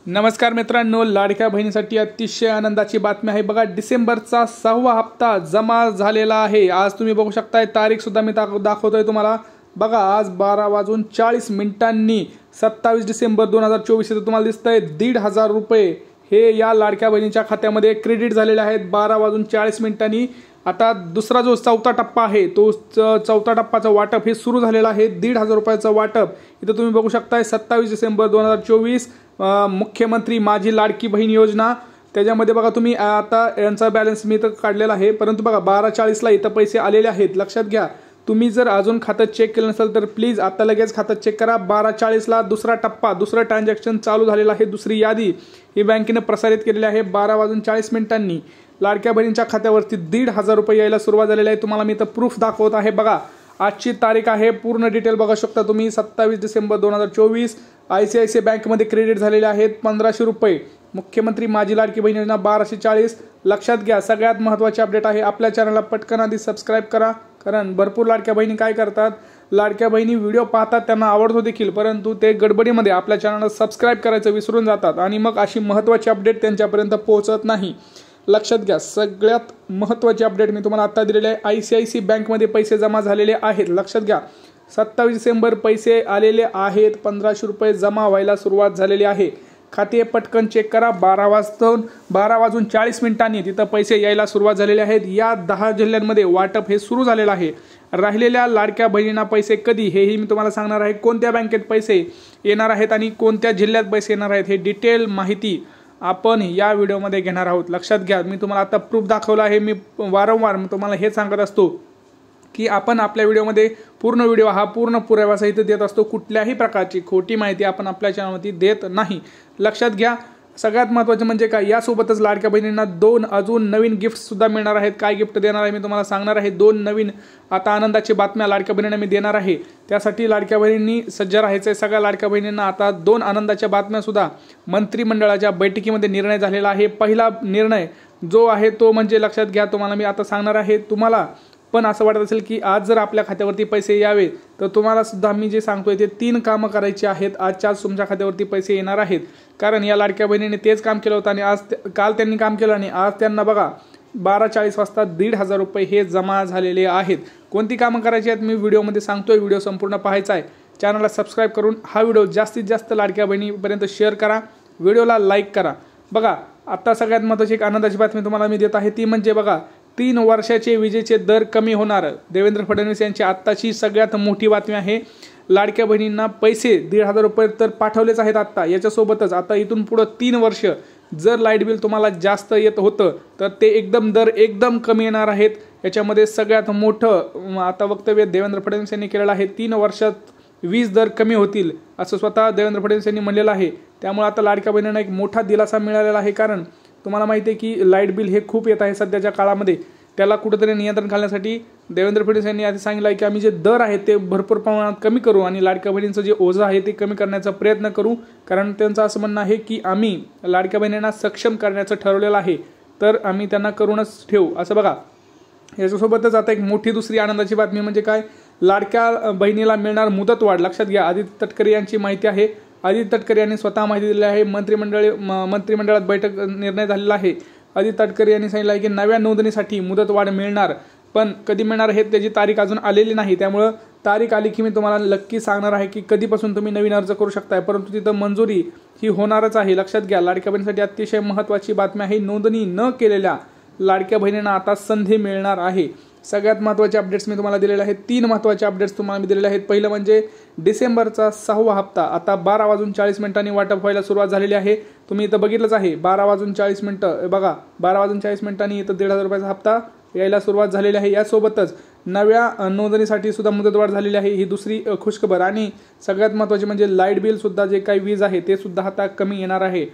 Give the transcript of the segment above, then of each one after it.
नमस्कार मित्रांनो, लाडक्या बहिणीसाठी अतिशय आनंदाची बातमी आहे बघा। डिसेंबरचा 6वा हप्ता जमा झालेला आहे। आज तुम्ही बघू शकताय, तारीख सुद्धा मी दाखवतोय तुम्हाला बघा। आज 12:40 27 डिसेंबर 2024 इथे तुम्हाला दिसतंय 1,500 रुपये हे या लाडक्या बहिणीच्या खात्यामध्ये क्रेडिट झालेले आहेत 12:40 आता दुसरा जो चौथा टप्पा आहे तो चौथा टप्पाचं वाटप हे सुरू झालेलं आहे। 1,500 रुपयाचं वाटप इथे तुम्ही बघू शकताय। 27 डिसेंबर 2024 मुख्यमंत्री माझी लाडकी बहीण योजना, त्याच्यामध्ये बघा तुम्ही आता यांचा बॅलन्स मी इथं काढलेला आहे, परंतु बघा 12:40 इथं पैसे आलेले आहेत। लक्षात घ्या, तुम्ही जर अजून खातं चेक केलं नसेल तर प्लीज आता लगेच खातं चेक करा। 12:40 दुसरा टप्पा, दुसरं ट्रान्झॅक्शन चालू झालेलं आहे। दुसरी यादी ही बँकेने प्रसारित केलेली आहे। 12:40 लाडक्या बहिणीच्या खात्यावरती 1,500 रुपये यायला सुरुवात झालेली आहे। तुम्हाला मी इथं प्रूफ दाखवत आहे बघा। आजची तारीख आहे, पूर्ण डिटेल बघू शकता तुम्ही। 27 डिसेंबर 2024 ICICI बँकमध्ये क्रेडिट झालेले आहेत 1,500 रुपये। मुख्यमंत्री माझी लाडकी बहीण योजना 1240। लक्षात घ्या, सगळ्यात महत्त्वाची अपडेट आहे। आपल्या चॅनलला पटकन आधी सबस्क्राईब करा, कारण भरपूर लाडक्या बहिणी काय करतात, लाडक्या बहिणी व्हिडिओ पाहतात, त्यांना आवडतो देखील, परंतु ते गडबडीमध्ये आपल्या चॅनलला सबस्क्राईब करायचं विसरून जातात आणि मग अशी महत्त्वाची अपडेट त्यांच्यापर्यंत पोहोचत नाही। लक्षात घ्या, सगळ्यात महत्त्वाची अपडेट मी तुम्हाला आता दिलेली आहे। ICICI बँकमध्ये पैसे जमा झालेले आहेत। लक्षात घ्या, 27 डिसेंबर पैसे आलेले आहेत। 1,500 रुपये जमा व्हायला सुरुवात झालेली आहे। खाते पटकन चेक करा। 12:40 तिथं पैसे यायला सुरुवात झालेले आहेत। या 10 जिल्ह्यांमध्ये वाटप हे सुरू झालेलं आहे। राहिलेल्या लाडक्या बहिणींना पैसे कधी हेही मी तुम्हाला सांगणार आहे। कोणत्या बँकेत पैसे येणार आहेत आणि कोणत्या जिल्ह्यात पैसे येणार आहेत हे डिटेल माहिती आपण या व्हिडिओमध्ये घेणार आहोत। लक्षात घ्या, मी तुम्हाला आता प्रूफ दाखवला आहे। मी वारंवार तुम्हाला हे सांगत असतो की आपण आपल्या व्हिडिओमध्ये पूर्ण व्हिडिओ हा पूर्ण पुराव्यासहित देत असतो। कुठल्याही प्रकारची खोटी माहिती आपण आपल्या चॅनलवरती देत नाही। लक्षात घ्या, सगळ्यात महत्त्वाचं म्हणजे काय, यासोबतच लाडक्या बहिणींना 2 अजून नवीन गिफ्ट सुद्धा मिळणार आहेत। काय गिफ्ट देणार आहे मी तुम्हाला सांगणार आहे। 2 नवीन आता आनंदाची बातम्या लाडक्या बहिणींना मी देणार आहे। त्यासाठी लाडक्या बहिणींनी सज्ज राहायचं। सगळ्या लाडक्या बहिणींना आता 2 आनंदाच्या बातम्या सुद्धा मंत्रिमंडळाच्या बैठकीमध्ये निर्णय झालेला आहे। पहिला निर्णय जो आहे तो म्हणजे, लक्षात घ्या, तुम्हाला मी आता सांगणार आहे। तुम्हाला पण असं वाटत असेल की आज जर आपल्या खात्यावरती पैसे यावे तर तुम्हाला सुद्धा मी जे सांगतोय ते 3 कामं करायची आहेत। आजच्याच तुमच्या खात्यावरती पैसे येणार आहेत, कारण या लाडक्या बहिणीने तेच काम केलं होतं आणि काल त्यांनी काम केलं आणि आज त्यांना बघा 12:40 वाजता 1,500 रुपये हे जमा झालेले आहेत। कोणती कामं करायची आहेत मी व्हिडिओमध्ये सांगतोय। व्हिडिओ संपूर्ण पाहायचा आहे। चॅनलला सबस्क्राईब करून हा व्हिडिओ जास्तीत जास्त लाडक्या बहिणीपर्यंत शेअर करा, व्हिडिओला लाईक करा। बघा, आता सगळ्यात महत्त्वाची एक आनंदाची बातमी तुम्हाला मी देत आहे, ती म्हणजे बघा 3 वर्षाचे विजेचे दर कमी होणार। देवेंद्र फडणवीस यांची आत्ताची सगळ्यात मोठी बातमी आहे। लाडक्या बहिणींना पैसे 1,500 रुपये तर पाठवलेच आहेत आता। याच्यासोबतच आता इथून पुढे 3 वर्ष जर लाईट बिल तुम्हाला जास्त येत होतं तर ते एकदम कमी येणार आहेत। याच्यामध्ये सगळ्यात मोठं आता वक्तव्य देवेंद्र फडणवीस यांनी केलेलं आहे। 3 वर्षात वीज दर कमी होतील असं स्वतः देवेंद्र फडणवीस यांनी म्हणलेलं आहे। त्यामुळे आता लाडक्या बहिणींना एक मोठा दिलासा मिळालेला आहे, कारण तुम्हाला माहिती आहे की लाईट बिल हे खूप येत आहे सध्याच्या काळामध्ये। त्याला कुठेतरी नियंत्रण घालण्यासाठी देवेंद्र फडणवीस यांनी आधी सांगितलं आहे की आम्ही जे दर आहेत ते भरपूर प्रमाणात कमी करू आणि लाडक्या बहिणींचं जे ओझं आहे ते कमी करण्याचा प्रयत्न करू, कारण त्यांचं असं म्हणणं आहे की आम्ही लाडक्या बहिणींना सक्षम करण्याचं ठरवलेलं आहे, तर आम्ही त्यांना करूनच ठेवू असं बघा। याच्यासोबतच आता एक मोठी दुसरी आनंदाची बातमी म्हणजे काय, लाडक्या बहिणीला मिळणार मुदतवाढ। लक्षात घ्या, आदित्य तटकरे यांची माहिती आहे। आदित्य तटकरे यांनी स्वतः माहिती दिली आहे। मंत्रिमंडळात बैठक निर्णय झालेला आहे। आदित्य तटकरे यांनी सांगितलं आहे की नव्या नोंदणीसाठी मुदतवाढ मिळणार, पण कधी मिळणार हे त्याची तारीख अजून आलेली नाही। त्यामुळं तारीख आली की मी तुम्हाला नक्की सांगणार आहे की कधीपासून तुम्ही नवीन अर्ज करू शकताय, परंतु तिथं मंजुरी ही होणारच आहे। लक्षात घ्या, लाडक्या बहिणीसाठी अतिशय महत्त्वाची बातमी आहे। नोंदणी न केलेल्या लाडक्या बहिणींना आता संधी मिळणार आहे। सगळ्यात महत्त्वाचे अपडेट्स मी तुम्हाला दिलेले आहेत। 3 महत्त्वाचे अपडेट्स तुम्हाला मी दिलेले आहेत। पहिलं म्हणजे डिसेंबरचा 6वा हप्ता आता 12:40 वाटप व्हायला सुरुवात झालेली आहे। तुम्ही इथं बघितलंच आहे 12:40 बघा, 12:40 इथं 1,500 रुपयाचा हप्ता यायला सुरुवात झालेली आहे। यासोबतच नव्या नोंदणीसाठी सुद्धा मुदतवाढ झालेली आहे, ही दुसरी खुशखबर। आणि सगळ्यात महत्त्वाची म्हणजे लाईट बिल सुद्धा जे काही वीज आहे ते सुद्धा आता कमी येणार आहे।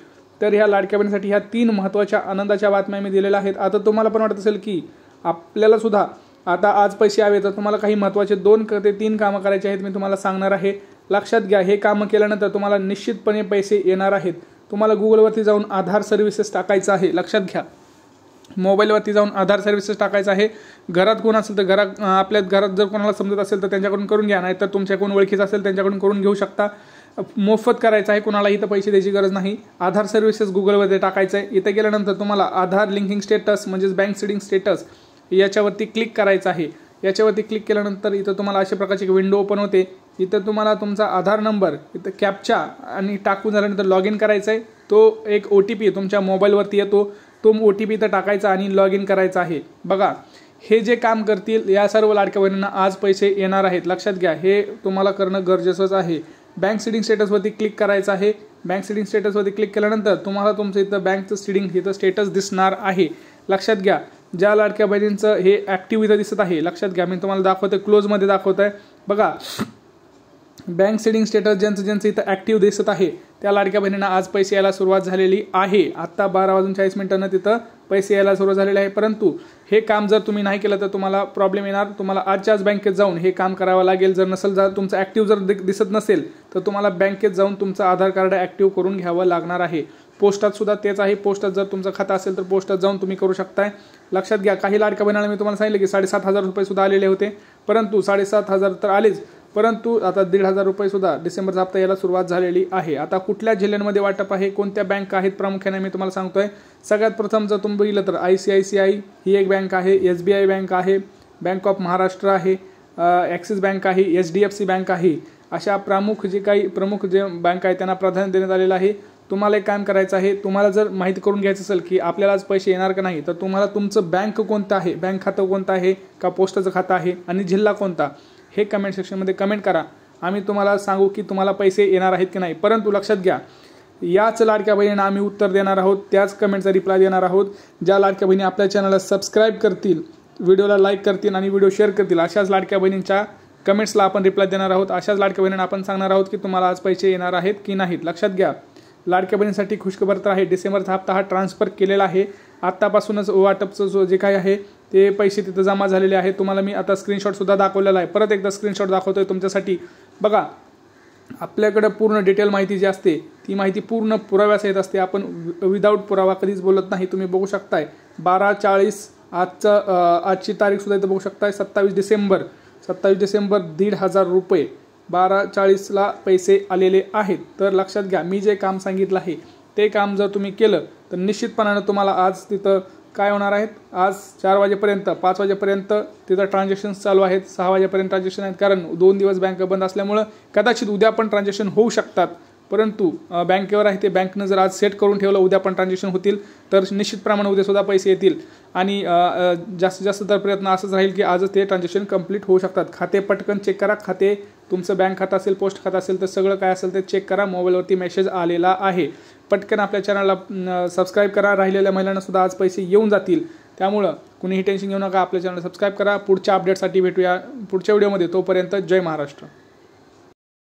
तर ह्या लाडक्या बहिणीसाठी ह्या 3 महत्त्वाच्या आनंदाच्या बातम्या मी दिलेल्या आहेत। आता तुम्हाला पण वाटत असेल की आपल्याला सुद्धा आता आज पैसे यावे तर तुम्हाला काही महत्त्वाचे 2 ते 3 कामं करायचे आहेत, मी तुम्हाला सांगणार आहे। लक्षात घ्या, हे कामं केल्यानंतर तुम्हाला निश्चितपणे पैसे येणार आहेत। तुम्हाला गुगलवरती जाऊन आधार सर्व्हिसेस टाकायचं आहे। लक्षात घ्या, मोबाईलवरती जाऊन आधार सर्व्हिसेस टाकायचं आहे। घरात कोण असेल तर आपल्या घरात जर कोणाला समजत असेल तर त्यांच्याकडून करून घ्या, नाहीतर तुमच्या कोण ओळखीचं असेल त्यांच्याकडून करून घेऊ शकता। मोफत करायचं आहे, कुणाला इथं पैसे द्यायची गरज नाही. आधार सर्व्हिसेस गुगलमध्ये टाकायचं आहे. इथं गेल्यानंतर तुम्हाला आधार लिंकिंग स्टेटस म्हणजेच बँक सीडिंग स्टेटस याच्यावरती क्लिक करायचं आहे. याच्यावरती क्लिक केल्यानंतर इथं तुम्हाला अशा प्रकारची एक विंडो ओपन होते. इथं तुम्हाला तुमचा आधार नंबर इथं कॅप्चा आणि टाकून झाल्यानंतर लॉग इन करायचं आहे. तो एक OTP तुमच्या मोबाईलवरती येतो, तो OTP इथं टाकायचा आणि लॉग इन करायचा आहे. बघा, हे जे काम करतील या सर्व लाडक्या बहिणींना आज पैसे येणार आहेत. लक्षात घ्या, हे तुम्हाला करणं गरजेचंच आहे. बँक सीडिंग स्टेटसवरती क्लिक करायचं आहे. बँक सीडिंग स्टेटसवरती क्लिक केल्यानंतर तुम्हाला तुमचं इथं बँकचं सीडिंग इथं स्टेटस दिसणार आहे. लक्षात घ्या, ज्या लाडक्या बहिणींचं हे ॲक्टिव्ह इथं दिसत आहे, लक्षात घ्या, मी तुम्हाला दाखवतोय, क्लोजमध्ये दाखवत आहे. बघा, बँक सीडिंग स्टेटस ज्यांचं इथं ॲक्टिव्ह दिसत आहे त्या लाडक्या बहिणींना आज पैसे यायला सुरुवात झालेली आहे. आत्ता 12:40 तिथं पैसे यायला सुरुवात झालेले आहे. परंतु हे काम जर तुम्ही नाही केलं तर तुम्हाला प्रॉब्लेम येणार. तुम्हाला आजच्याच बँकेत जाऊन हे काम करावं लागेल. जर नसेल, जर तुमचं ॲक्टिव्ह जर दिसत नसेल तर तुम्हाला बँकेत जाऊन तुमचं आधार कार्ड ॲक्टिव्ह करून घ्यावं लागणार आहे. पोस्टात सुद्धा तेच आहे. पोस्टात जर तुमचं खातं असेल तर पोस्टात जाऊन तुम्ही करू शकताय. लक्षात घ्या, काही लाडक्या बहिणीला मी तुम्हाला सांगितलं की 7,500 रुपये सुद्धा आलेले होते, परंतु 7,500 तर आलेच, परंतु आता 1,500 रुपये सुद्धा डिसेंबरचा हप्ता यायला सुरुवात झालेली आहे. आता कुठल्या जिल्ह्यांमध्ये वाटप आहे, कोणत्या बँक आहेत प्रामुख्याने मी तुम्हाला सांगतोय. सगळ्यात प्रथम जर तुम्ही बघितलं तर ICICI ही एक बँक आहे, SBI बँक आहे, बँक ऑफ महाराष्ट्र आहे, ॲक्सिस बँक आहे, HDFC बँक आहे. अशा प्रमुख जे बँक आहेत त्यांना प्राधान्य देण्यात आलेलं आहे. तुम्हाला एक काम करायचं आहे, तुम्हाला जर माहिती करून घ्यायचं असेल की आपल्याला आज पैसे येणार का नाही, तर तुम्हाला तुमचं बँक कोणतं आहे, बँक खातं कोणतं आहे का पोस्टाचं खातं आहे आणि जिल्हा कोणता, हे कमेंट सेक्शनमध्ये कमेंट करा. आम्ही तुम्हाला सांगू की तुम्हाला पैसे येणार आहेत की नाही. परंतु लक्षात घ्या, याच लाडक्या बहिणींना आम्ही उत्तर देणार आहोत, त्याच कमेंटचा रिप्लाय देणार आहोत. ज्या लाडक्या बहिणी आपल्या चॅनलला सबस्क्राईब करतील, व्हिडिओला लाईक करतील आणि व्हिडिओ शेअर करतील, अशाच लाडक्या बहिणींच्या कमेंट्सला आपण रिप्लाय देणार आहोत. अशाच लाडक्या बहिणींना आपण सांगणार आहोत की तुम्हाला आज पैसे येणार आहेत की नाहीत. लक्षात घ्या, लाडक्या बहिणींसाठी खुशखबर तर आहे, डिसेंबरचा हप्ता हा ट्रान्सफर केलेला आहे. आत्तापासूनच वाटपचं जे काही आहे ते पैसे तिथं जमा झालेले आहेत. तुम्हाला मी आता स्क्रीनशॉटसुद्धा दाखवलेला आहे. परत एकदा स्क्रीनशॉट दाखवतोय तुमच्यासाठी. बघा, आपल्याकडं पूर्ण डिटेल माहिती जी असते ती माहिती पूर्ण पुराव्यासहित असते. आपण विदाऊट पुरावा कधीच बोलत नाही. तुम्ही बघू शकताय 12:40 आजची तारीखसुद्धा इथं बघू शकताय. 27 डिसेंबर 1,500 रुपये 12:40 पैसे आलेले आहेत. तर लक्षात घ्या, मी जे काम सांगितलं आहे ते काम जर तुम्ही केलं तर निश्चितपणानं तुम्हाला आज तिथं काय होणार आहेत, आज 4 वाजेपर्यंत 5 वाजेपर्यंत तिथं ट्रान्झॅक्शन्स चालू आहेत, 6 वाजेपर्यंत ट्रान्झॅक्शन आहेत. कारण 2 दिवस बँक बंद असल्यामुळं कदाचित उद्या पण ट्रान्झॅक्शन होऊ शकतात. परंतु बँकेवर आहे ते, बँकनं जर आज सेट करून ठेवलं उद्या पण ट्रान्झॅक्शन होतील तर निश्चितप्रमाणे उद्यासुद्धा पैसे येतील. आणि जास्तीत जास्त तर प्रयत्न असंच राहील की आजच ते ट्रान्झॅक्शन कंप्लीट होऊ शकतात. खाते पटकन चेक करा. खाते तुमचं बँक खातं असेल, पोस्ट खातं असेल तर सगळं काय असेल ते चेक करा. मोबाईलवरती मेसेज आलेला आहे. पटकन आपल्या चॅनलला सबस्क्राईब करा. राहिलेल्या महिलांना सुद्धा आज पैसे येऊन जातील. त्यामुळं कुणीही टेन्शन घेऊ नका. आपल्या चॅनलला सबस्क्राईब करा. पुढच्या अपडेटसाठी भेटूया पुढच्या व्हिडिओमध्ये. तोपर्यंत जय महाराष्ट्र.